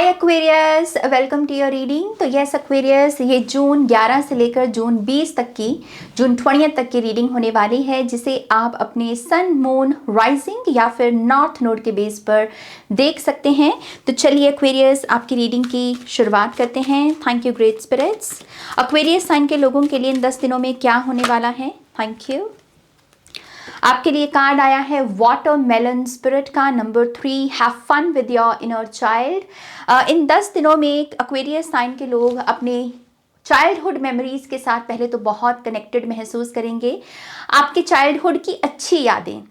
Hi Aquarius, welcome to your reading. तो yes Aquarius, ये June 11 से लेकर जून 20 तक की, जून 20 तक की रीडिंग होने वाली है, जिसे आप अपने सन, मून, राइजिंग या फिर नॉर्थ नोड के बेस पर देख सकते हैं। तो चलिए एक्वेरियस, आपकी रीडिंग की शुरुआत करते हैं। Thank you great spirits. Aquarius sign के लोगों के लिए इन 10 दिनों में क्या होने वाला है? Thank you. आपके लिए कार्ड आया है वाटरमेलन स्पिरिट का number 3, have fun with your inner child. इन 10 दिनों में एक्वेरियस साइन के लोग अपने चाइल्डहुड मेमोरीज के साथ पहले तो बहुत कनेक्टेड महसूस करेंगे। आपके चाइल्डहुड की अच्छी यादें,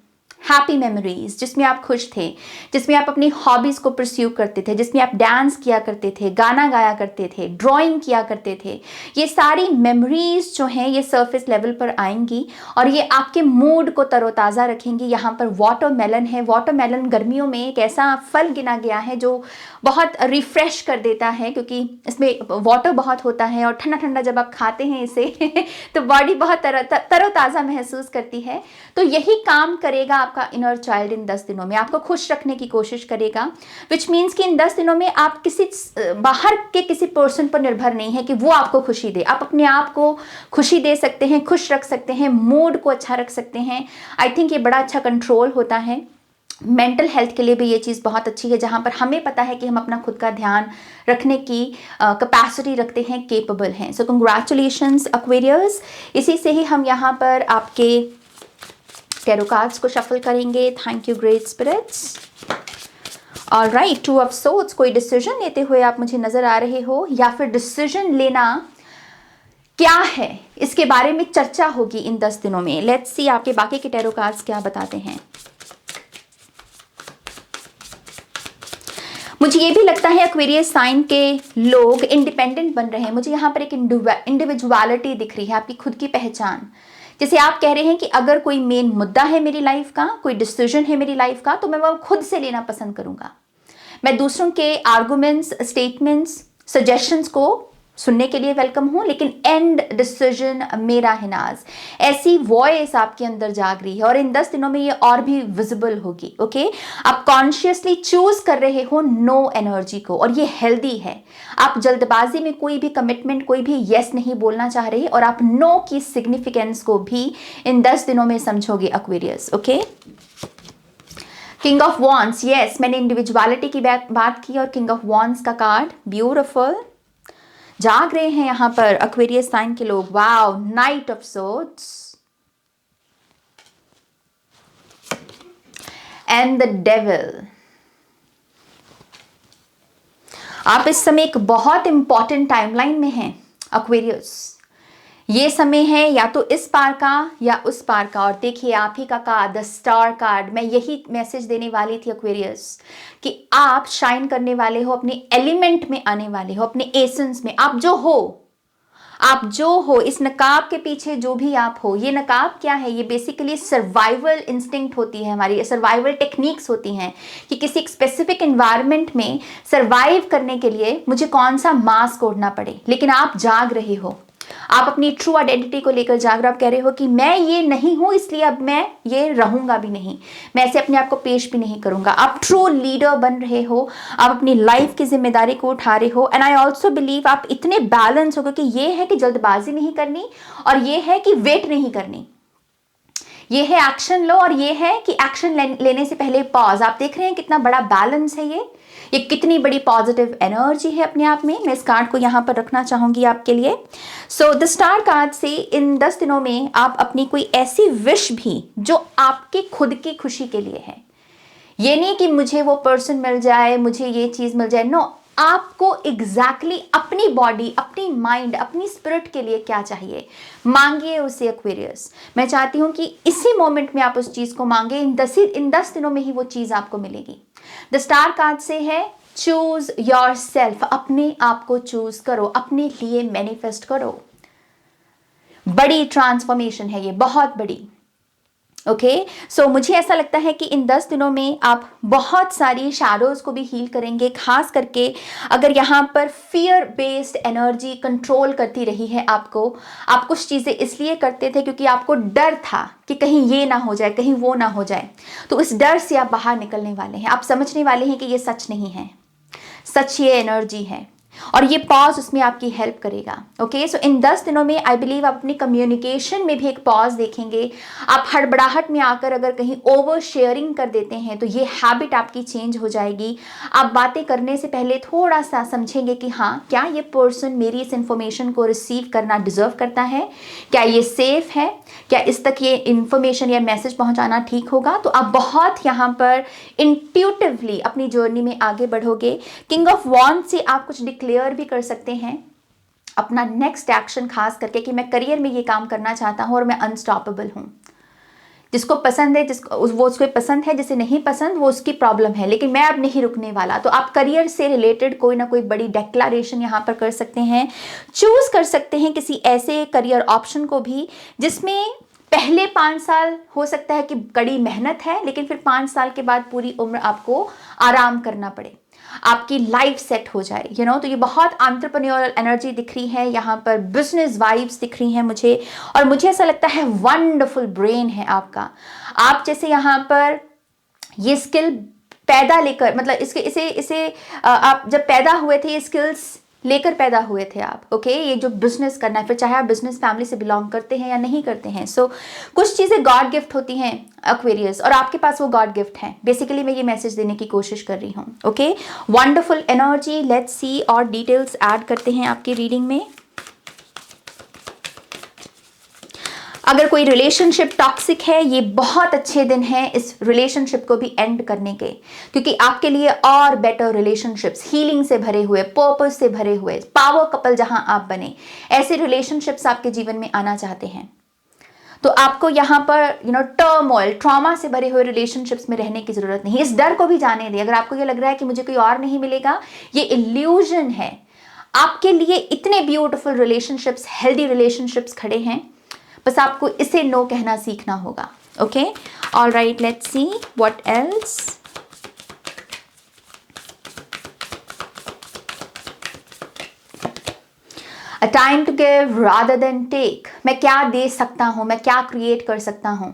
हैप्पी मेमोरीज, जिसमें आप खुश थे, जिसमें आप अपनी हॉबीज को परस्यू करते थे, जिसमें आप डांस किया करते थे, गाना गाया करते थे, ड्राइंग किया करते थे, ये सारी मेमोरीज जो हैं ये सरफेस लेवल पर आएंगी और ये आपके मूड को तरोताज़ा रखेंगी। यहाँ पर वाटरमेलन है। वाटरमेलन गर्मियों में एक ऐसा फल गिना गया है जो बहुत रिफ्रेश कर देता है, क्योंकि इसमें वाटर बहुत होता है और ठंडा ठंडा जब आप खाते हैं इसे तो बॉडी बहुत तरोताज़ा महसूस करती है। तो यही काम करेगा आपका इनर चाइल्ड इन 10 दिनों में, आपको खुश रखने की कोशिश करेगा। विच मीन्स कि इन 10 दिनों में आप किसी बाहर के किसी पर्सन पर निर्भर नहीं है कि वो आपको खुशी दे। आप अपने आप को खुशी दे सकते हैं, खुश रख सकते हैं, मूड को अच्छा रख सकते हैं। आई थिंक ये बड़ा अच्छा कंट्रोल होता है। मेंटल हेल्थ के लिए भी ये चीज़ बहुत अच्छी है, जहाँ पर हमें पता है कि हम अपना खुद का ध्यान रखने की कैपेसिटी रखते हैं, केपेबल हैं। So congratulations Aquarius. इसी से ही हम यहाँ पर आपके टैरो कार्ड्स को शफल करेंगे। Thank you great spirits. Alright, 2 of swords. कोई डिसीजन लेते हुए आप मुझे नजर आ रहे हो, या फिर डिसीजन लेना क्या है इसके बारे में चर्चा होगी इन 10 दिनों में। लेट्स सी आपके बाकी के टैरो कार्ड्स क्या बताते हैं। मुझे ये भी लगता है एक्वेरियस साइन के लोग इंडिपेंडेंट बन रहे हैं। मुझे यहाँ पर एक इंडिविजुअलिटी दिख रही है, आपकी खुद की पहचान। जैसे आप कह रहे हैं कि अगर कोई मेन मुद्दा है मेरी लाइफ का, कोई डिसीजन है मेरी लाइफ का, तो मैं वो खुद से लेना पसंद करूंगा। मैं दूसरों के आर्गुमेंट्स, स्टेटमेंट्स, सजेशंस को सुनने के लिए वेलकम हूं, लेकिन एंड डिसीजन मेरा है नाज। ऐसी वॉइस आपके अंदर जाग रही है और इन 10 दिनों में ये और भी विजिबल होगी। ओके, आप कॉन्शियसली चूज कर रहे हो नो एनर्जी को, और ये हेल्दी है। आप जल्दबाजी में कोई भी कमिटमेंट, कोई भी यस नहीं बोलना चाह रहे, और आप नो की सिग्निफिकेंस को भी इन 10 दिनों में समझोगे Aquarius. Okay, king of wands. Yes, मैंने इंडिविजुअलिटी की बात की और किंग ऑफ वॉन्ड्स का कार्ड ब्यूटिफुल जाग रहे हैं यहाँ पर एक्वेरियस साइन के लोग। Wow, night of swords and the devil. आप इस समय एक बहुत इंपॉर्टेंट टाइमलाइन में हैं एक्वेरियस। ये समय है या तो इस पार का या उस पार का। और देखिए आप ही का कार्ड, द स्टार कार्ड। मैं यही मैसेज देने वाली थी एक्वेरियस कि आप शाइन करने वाले हो, अपने एलिमेंट में आने वाले हो, अपने एसेंस में। आप जो हो, इस नकाब के पीछे जो भी आप हो, ये नकाब क्या है? ये बेसिकली सर्वाइवल इंस्टिंक्ट होती है, हमारी सर्वाइवल टेक्निक्स होती हैं कि किसी स्पेसिफिक एनवायरनमेंट में सर्वाइव करने के लिए मुझे कौन सा मास्क ओढ़ना पड़े। लेकिन आप जाग रहे हो, आप अपनी ट्रू आइडेंटिटी को लेकर जाग रहे हो। आप कह रहे हो कि मैं ये नहीं हूं, इसलिए अब मैं ये रहूंगा भी नहीं, मैं ऐसे अपने आप को पेश भी नहीं करूंगा। आप ट्रू लीडर बन रहे हो, आप अपनी लाइफ की जिम्मेदारी को उठा रहे हो। एंड आई ऑल्सो बिलीव आप इतने बैलेंस हो कि ये है कि जल्दबाजी नहीं करनी, और ये है कि वेट नहीं करनी। ये है एक्शन लो, और ये है कि एक्शन लेने से पहले पॉज। आप देख रहे हैं कितना बड़ा बैलेंस है ये कितनी बड़ी पॉजिटिव एनर्जी है अपने आप में। मैं इस कार्ड को यहाँ पर रखना चाहूंगी आपके लिए। सो द स्टार कार्ड से इन 10 दिनों में आप अपनी कोई ऐसी विश भी जो आपकी खुद की खुशी के लिए है, ये नहीं कि मुझे वो पर्सन मिल जाए, मुझे ये चीज मिल जाए, नो। आपको एग्जैक्टली अपनी बॉडी, अपनी माइंड, अपनी स्पिरिट के लिए क्या चाहिए, मांगिए उसे एक्वेरियस। मैं चाहती हूं कि इसी मोमेंट में आप उस चीज को मांगे। इन 10 दिनों में ही वो चीज आपको मिलेगी। द स्टार कार्ड से है चूज योर सेल्फ। अपने आप को चूज करो, अपने लिए मैनिफेस्ट करो। बड़ी ट्रांसफॉर्मेशन है ये, बहुत बड़ी। ओके, सो मुझे ऐसा लगता है कि इन 10 दिनों में आप बहुत सारी शैडोज को भी हील करेंगे। खास करके अगर यहाँ पर फियर बेस्ड एनर्जी कंट्रोल करती रही है आपको, आप कुछ चीज़ें इसलिए करते थे क्योंकि आपको डर था कि कहीं ये ना हो जाए, कहीं वो ना हो जाए, तो इस डर से आप बाहर निकलने वाले हैं। आप समझने वाले हैं कि ये सच नहीं है। सच ये एनर्जी है और ये पॉज उसमें आपकी हेल्प करेगा। ओके, सो इन 10 दिनों में आई बिलीव आप अपनी कम्युनिकेशन में भी एक पॉज देखेंगे। आप हड़बड़ाहट में आकर अगर कहीं ओवर शेयरिंग कर देते हैं तो ये हैबिट आपकी चेंज हो जाएगी। आप बातें करने से पहले थोड़ा सा समझेंगे कि हाँ, क्या ये पर्सन मेरी इस इंफॉर्मेशन को रिसीव करना डिजर्व करता है, क्या ये सेफ है, क्या इस तक ये इंफॉर्मेशन या मैसेज पहुंचाना ठीक होगा। तो आप बहुत यहाँ पर इंट्यूटिवली अपनी जर्नी में आगे बढ़ोगे। किंग ऑफ वॉन्ड से आप कुछ डिक्लेयर भी कर सकते हैं अपना नेक्स्ट एक्शन, खास करके कि मैं करियर में ये काम करना चाहता हूं और मैं अनस्टॉपेबल हूं। जिसको पसंद है, वो उसको पसंद है, जिसे नहीं पसंद वो उसकी प्रॉब्लम है, लेकिन मैं अब नहीं रुकने वाला। तो आप करियर से रिलेटेड कोई ना कोई बड़ी डेक्लारेशन यहाँ पर कर सकते हैं। चूज कर सकते हैं किसी ऐसे करियर ऑप्शन को भी जिसमें पहले 5 साल हो सकता है कि कड़ी मेहनत है, लेकिन फिर 5 साल के बाद पूरी उम्र आपको आराम करना पड़े, आपकी लाइफ सेट हो जाए, तो ये बहुत एंटरप्रेन्योरल एनर्जी दिख रही है यहाँ पर, बिजनेस वाइब्स दिख रही हैं मुझे, और मुझे ऐसा लगता है वंडरफुल ब्रेन है आपका। आप जैसे यहाँ पर ये स्किल पैदा लेकर, मतलब इसे आप जब पैदा हुए थे ये स्किल्स लेकर पैदा हुए थे आप। ओके, ये जो बिजनेस करना है, फिर चाहे आप बिजनेस फैमिली से बिलोंग करते हैं या नहीं करते हैं, सो कुछ चीज़ें गॉड गिफ्ट होती हैं एक्वेरियस, और आपके पास वो गॉड गिफ्ट है। बेसिकली मैं ये मैसेज देने की कोशिश कर रही हूँ। Okay, wonderful energy, let's see और डिटेल्स ऐड करते हैं आपकी रीडिंग में। अगर कोई रिलेशनशिप टॉक्सिक है, ये बहुत अच्छे दिन हैं इस रिलेशनशिप को भी एंड करने के, क्योंकि आपके लिए और बेटर रिलेशनशिप्स, हीलिंग से भरे हुए, पर्पस से भरे हुए, पावर कपल जहां आप बने, ऐसे रिलेशनशिप्स आपके जीवन में आना चाहते हैं। तो आपको यहाँ पर टर्मोइल, ट्रॉमा से भरे हुए रिलेशनशिप्स में रहने की जरूरत नहीं। इस डर को भी जाने दें। अगर आपको ये लग रहा है कि मुझे कोई और नहीं मिलेगा, ये इल्यूजन है। आपके लिए इतने ब्यूटिफुल रिलेशनशिप्स, हेल्दी रिलेशनशिप्स खड़े हैं, बस आपको इसे नो कहना सीखना होगा। Okay, all right, let's see what else. A time to give rather than take. मैं क्या दे सकता हूं, मैं क्या क्रिएट कर सकता हूं,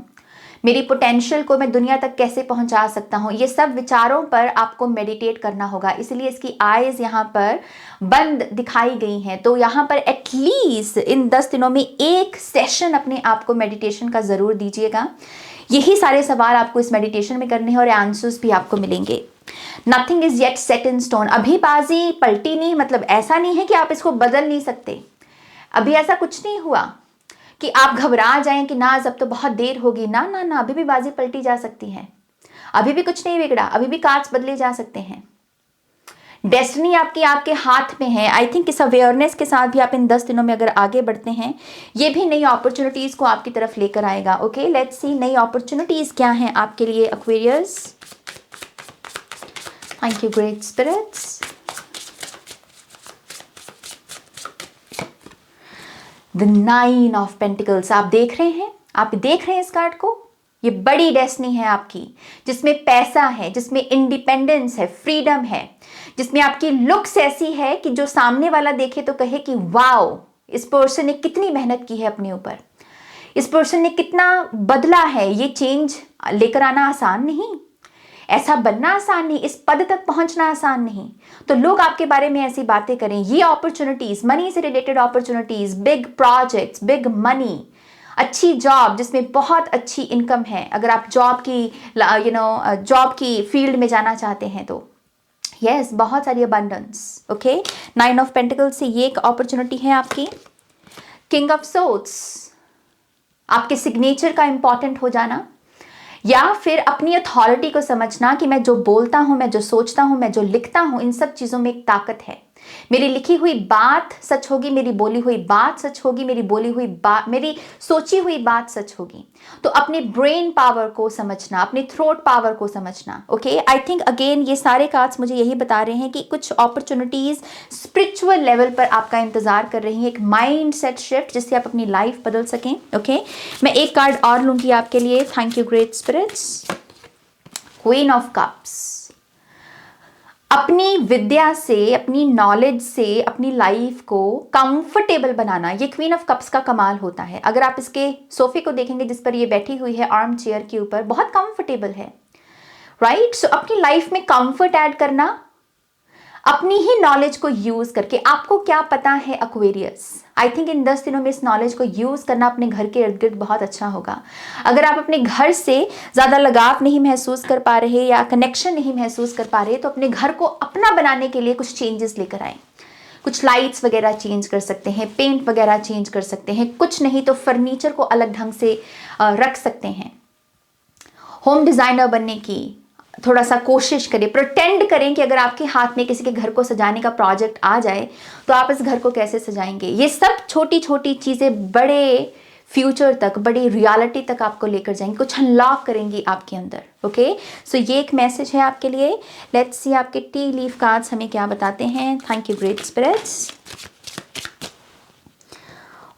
मेरी पोटेंशियल को मैं दुनिया तक कैसे पहुंचा सकता हूं, ये सब विचारों पर आपको मेडिटेट करना होगा। इसलिए इसकी आईज यहाँ पर बंद दिखाई गई हैं। तो यहाँ पर एटलीस्ट इन 10 दिनों में एक सेशन अपने आप को मेडिटेशन का ज़रूर दीजिएगा। यही सारे सवाल आपको इस मेडिटेशन में करने हैं और आंसर्स भी आपको मिलेंगे। Nothing is yet set in stone. अभी बाजी पलटी नहीं, मतलब ऐसा नहीं है कि आप इसको बदल नहीं सकते। अभी ऐसा कुछ नहीं हुआ कि आप घबरा जाएं कि ना अब तो बहुत देर होगी। ना ना ना, अभी भी बाजी पलटी जा सकती है, अभी भी कुछ नहीं बिगड़ा, अभी भी कार्ड्स बदले जा सकते हैं। डेस्टिनी आपकी आपके हाथ में है। आई थिंक इस अवेयरनेस के साथ भी आप इन 10 दिनों में अगर आगे बढ़ते हैं, ये भी नई अपॉर्चुनिटीज को आपकी तरफ लेकर आएगा। ओके, लेट्स सी नई अपॉर्चुनिटीज क्या हैं आपके लिए Aquarius. Thank you great spirits. The 9 of pentacles आप देख रहे हैं इस कार्ड को। ये बड़ी डेस्टिनी है आपकी, जिसमें पैसा है, जिसमें इंडिपेंडेंस है, फ्रीडम है, जिसमें आपकी लुक्स ऐसी है कि जो सामने वाला देखे तो कहे कि वाओ, इस पर्सन ने कितनी मेहनत की है अपने ऊपर, इस पर्सन ने कितना बदला है। ये चेंज लेकर आना आसान नहीं, ऐसा बनना आसान नहीं, इस पद तक पहुंचना आसान नहीं। तो लोग आपके बारे में ऐसी बातें करें। ये अपॉर्चुनिटीज, मनी से related opportunities, big projects, big money, अच्छी जॉब जिसमें बहुत अच्छी इनकम है। अगर आप जॉब की फील्ड में जाना चाहते हैं तो यस, बहुत सारी अबंडेंस। ओके, 9 ऑफ पेंटिकल्स से ये एक अपॉर्चुनिटी है आपकी। किंग ऑफ सोर्ड्स, आपके सिग्नेचर का इंपॉर्टेंट हो जाना, या फिर अपनी अथॉरिटी को समझना कि मैं जो बोलता हूं, मैं जो सोचता हूं, मैं जो लिखता हूं, इन सब चीजों में एक ताकत है। मेरी लिखी हुई बात सच होगी, मेरी बोली हुई बात सच होगी, मेरी सोची हुई बात सच होगी। तो अपने ब्रेन पावर को समझना, अपने थ्रोट पावर को समझना। ओके, आई थिंक अगेन ये सारे कार्ड्स मुझे यही बता रहे हैं कि कुछ अपॉर्चुनिटीज स्पिरिचुअल लेवल पर आपका इंतजार कर रही हैं, एक माइंड सेट शिफ्ट जिससे आप अपनी लाइफ बदल सकें। ओके, मैं एक कार्ड और लूंगी आपके लिए। Thank you great spirits. Queen of cups, अपनी विद्या से, अपनी नॉलेज से अपनी लाइफ को कंफर्टेबल बनाना, ये क्वीन ऑफ कप्स का कमाल होता है। अगर आप इसके सोफे को देखेंगे जिस पर ये बैठी हुई है, आर्म चेयर के ऊपर, बहुत कंफर्टेबल है, राइट। सो अपनी लाइफ में कंफर्ट ऐड करना, अपनी ही नॉलेज को यूज करके, आपको क्या पता है एक्वेरियस, आई थिंक इन 10 दिनों में इस नॉलेज को यूज करना अपने घर के इर्द गिर्द बहुत अच्छा होगा। अगर आप अपने घर से ज्यादा लगाव नहीं महसूस कर पा रहे या कनेक्शन नहीं महसूस कर पा रहे, तो अपने घर को अपना बनाने के लिए कुछ चेंजेस लेकर आए। कुछ लाइट्स वगैरह चेंज कर सकते हैं, पेंट वगैरह चेंज कर सकते हैं, कुछ नहीं तो फर्नीचर को अलग ढंग से रख सकते हैं। होम डिजाइनर बनने की थोड़ा सा कोशिश करें, प्रिटेंड करें कि अगर आपके हाथ में किसी के घर को सजाने का प्रोजेक्ट आ जाए तो आप इस घर को कैसे सजाएंगे। ये सब छोटी छोटी चीज़ें बड़े फ्यूचर तक, बड़ी रियलिटी तक आपको लेकर जाएंगे, कुछ अनलॉक करेंगी आपके अंदर। ओके, सो ये एक मैसेज है आपके लिए। लेट्स सी आपके टी लीफ कार्ड्स हमें क्या बताते हैं। Thank you great spirits.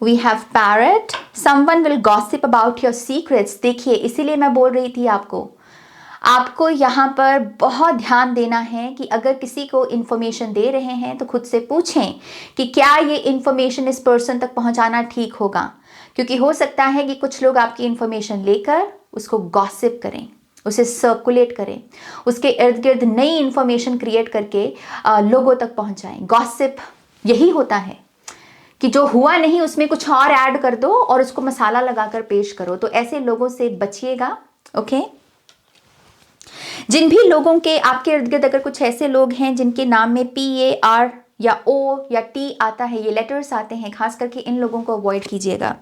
We have parrot, someone will gossip about your secrets. देखिए, इसीलिए मैं बोल रही थी आपको यहाँ पर बहुत ध्यान देना है कि अगर किसी को इन्फॉर्मेशन दे रहे हैं तो खुद से पूछें कि क्या ये इन्फॉर्मेशन इस पर्सन तक पहुँचाना ठीक होगा, क्योंकि हो सकता है कि कुछ लोग आपकी इन्फॉर्मेशन लेकर उसको गॉसिप करें, उसे सर्कुलेट करें, उसके इर्द गिर्द नई इन्फॉर्मेशन क्रिएट करके लोगों तक पहुँचाएं। गॉसिप यही होता है कि जो हुआ नहीं उसमें कुछ और ऐड कर दो और उसको मसाला लगाकर पेश करो। तो ऐसे लोगों से बचिएगा। ओके, जिन भी लोगों के आपके इर्द गिर्द अगर कुछ ऐसे लोग हैं जिनके नाम में PAR या O या T आता है, ये लेटर्स आते हैं, खास करके इन लोगों को अवॉइड कीजिएगा।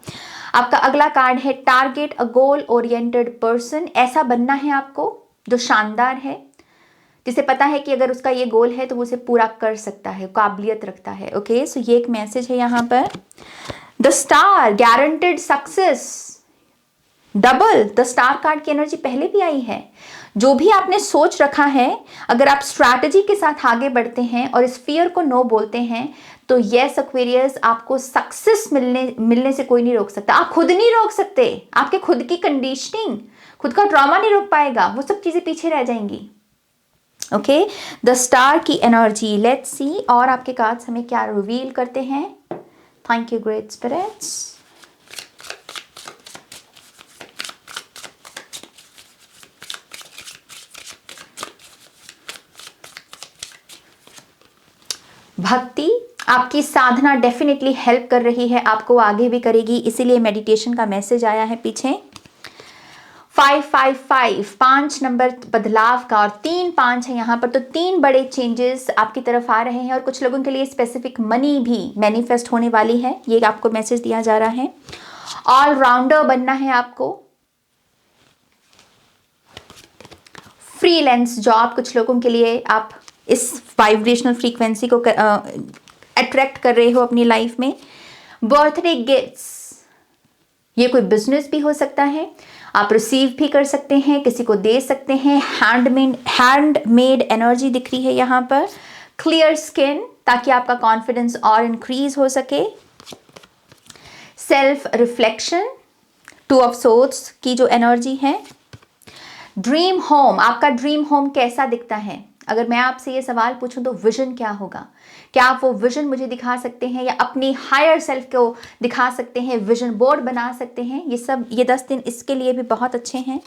आपका अगला कार्ड है टारगेट अ गोल ओरिएंटेड पर्सन। ऐसा बनना है आपको जो शानदार है, जिसे पता है कि अगर उसका ये गोल है तो वो उसे पूरा कर सकता है, काबिलियत रखता है। ओके, सो ये एक मैसेज है यहाँ पर। The star, guaranteed success, double. The star card की एनर्जी पहले भी आई है। जो भी आपने सोच रखा है, अगर आप स्ट्रैटेजी के साथ आगे बढ़ते हैं और इस फियर को नो बोलते हैं, तो यस एक्वेरियस, आपको सक्सेस मिलने से कोई नहीं रोक सकता। आप खुद नहीं रोक सकते, आपके खुद की कंडीशनिंग, खुद का ड्रामा नहीं रोक पाएगा, वो सब चीजें पीछे रह जाएंगी। ओके, द स्टार की एनर्जी, लेट्स सी और आपके कार्ड्स हमें क्या रिवील करते हैं। Thank you great spirits. भक्ति, आपकी साधना डेफिनेटली हेल्प कर रही है, आपको आगे भी करेगी, इसीलिए मेडिटेशन का मैसेज आया है पीछे। 555, 5 नंबर बदलाव का, और 3 5 है यहाँ पर, तो 3 बड़े चेंजेस आपकी तरफ आ रहे हैं और कुछ लोगों के लिए स्पेसिफिक मनी भी मैनिफेस्ट होने वाली है, ये आपको मैसेज दिया जा रहा है। ऑलराउंडर बनना है आपको। फ्रीलांस जॉब, कुछ लोगों के लिए आप इस वाइब्रेशनल फ्रीक्वेंसी को अट्रैक्ट कर रहे हो अपनी लाइफ में। बर्थडे गिफ्ट्स, ये कोई बिजनेस भी हो सकता है, आप रिसीव भी कर सकते हैं, किसी को दे सकते हैं। हैंडमेड एनर्जी दिख रही है यहाँ पर। क्लियर स्किन, ताकि आपका कॉन्फिडेंस और इंक्रीज हो सके। सेल्फ रिफ्लेक्शन, 2 ऑफ सोर्ड्स की जो एनर्जी है। ड्रीम होम, आपका ड्रीम होम कैसा दिखता है? अगर मैं आपसे ये सवाल पूछूं तो विजन क्या होगा? क्या आप वो विजन मुझे दिखा सकते हैं या अपनी हायर सेल्फ को दिखा सकते हैं, विजन बोर्ड बना सकते हैं? ये 10 दिन इसके लिए भी बहुत अच्छे हैं।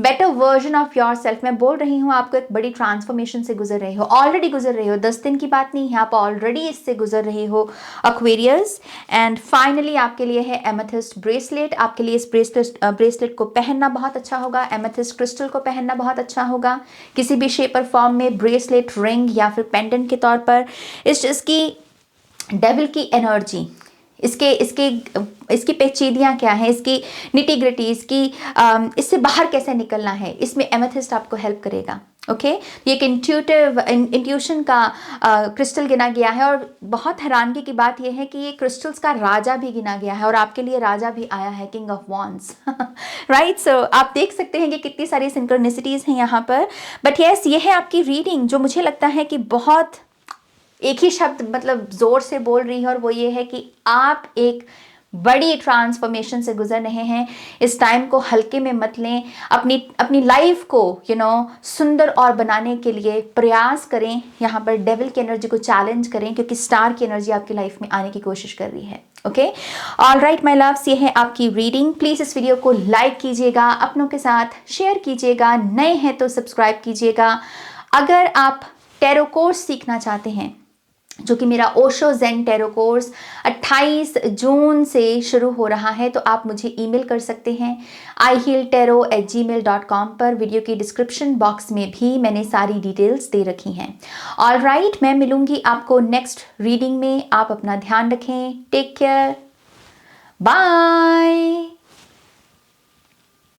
Better version of your self, मैं बोल रही हूँ आपको एक बड़ी ट्रांसफॉर्मेशन से गुजर रहे हो, ऑलरेडी गुजर रहे हो, 10 दिन की बात नहीं है, आप ऑलरेडी इससे गुजर रहे हो एक्वेरियस। एंड फाइनली आपके लिए है एमेथिस्ट ब्रेसलेट। आपके लिए इस ब्रेसलेट को पहनना बहुत अच्छा होगा, एमेथिस्ट क्रिस्टल को पहनना बहुत अच्छा होगा, किसी भी शेप और फॉर्म में, ब्रेसलेट, रिंग या फिर पेंडेंट के तौर पर। इसकी डेविल की एनर्जी, इसकी पेचीदियाँ क्या हैं, इसकी निटी ग्रिटी, इससे बाहर कैसे निकलना है, इसमें एमेथिस्ट आपको हेल्प करेगा। ओके, ये एक इंट्यूशन का क्रिस्टल गिना गया है और बहुत हैरानगी की बात यह है कि ये क्रिस्टल्स का राजा भी गिना गया है और आपके लिए राजा भी आया है, किंग ऑफ वॉन्ड्स। राइट, सो आप देख सकते हैं कि कितनी सारी सिंक्रोनिसिटीज हैं यहाँ पर। बट यस, ये है आपकी रीडिंग जो मुझे लगता है कि बहुत एक ही शब्द मतलब जोर से बोल रही है, और वो ये है कि आप एक बड़ी ट्रांसफॉर्मेशन से गुजर रहे हैं। इस टाइम को हल्के में मत लें, अपनी लाइफ को सुंदर और बनाने के लिए प्रयास करें। यहाँ पर डेविल की एनर्जी को चैलेंज करें, क्योंकि स्टार की एनर्जी आपकी लाइफ में आने की कोशिश कर रही है। Okay, all right my loves, ये है आपकी रीडिंग। प्लीज़ इस वीडियो को लाइक कीजिएगा, अपनों के साथ शेयर कीजिएगा, नए हैं तो सब्सक्राइब कीजिएगा। अगर आप टैरो कोर्स सीखना चाहते हैं, जो कि मेरा ओशो ज़ेन टैरो कोर्स 28 जून से शुरू हो रहा है, तो आप मुझे ईमेल कर सकते हैं ihealtarot@gmail.com पर। वीडियो की डिस्क्रिप्शन बॉक्स में भी मैंने सारी डिटेल्स दे रखी हैं। ऑलराइट, मैं मिलूंगी आपको नेक्स्ट रीडिंग में। आप अपना ध्यान रखें। Take care, bye.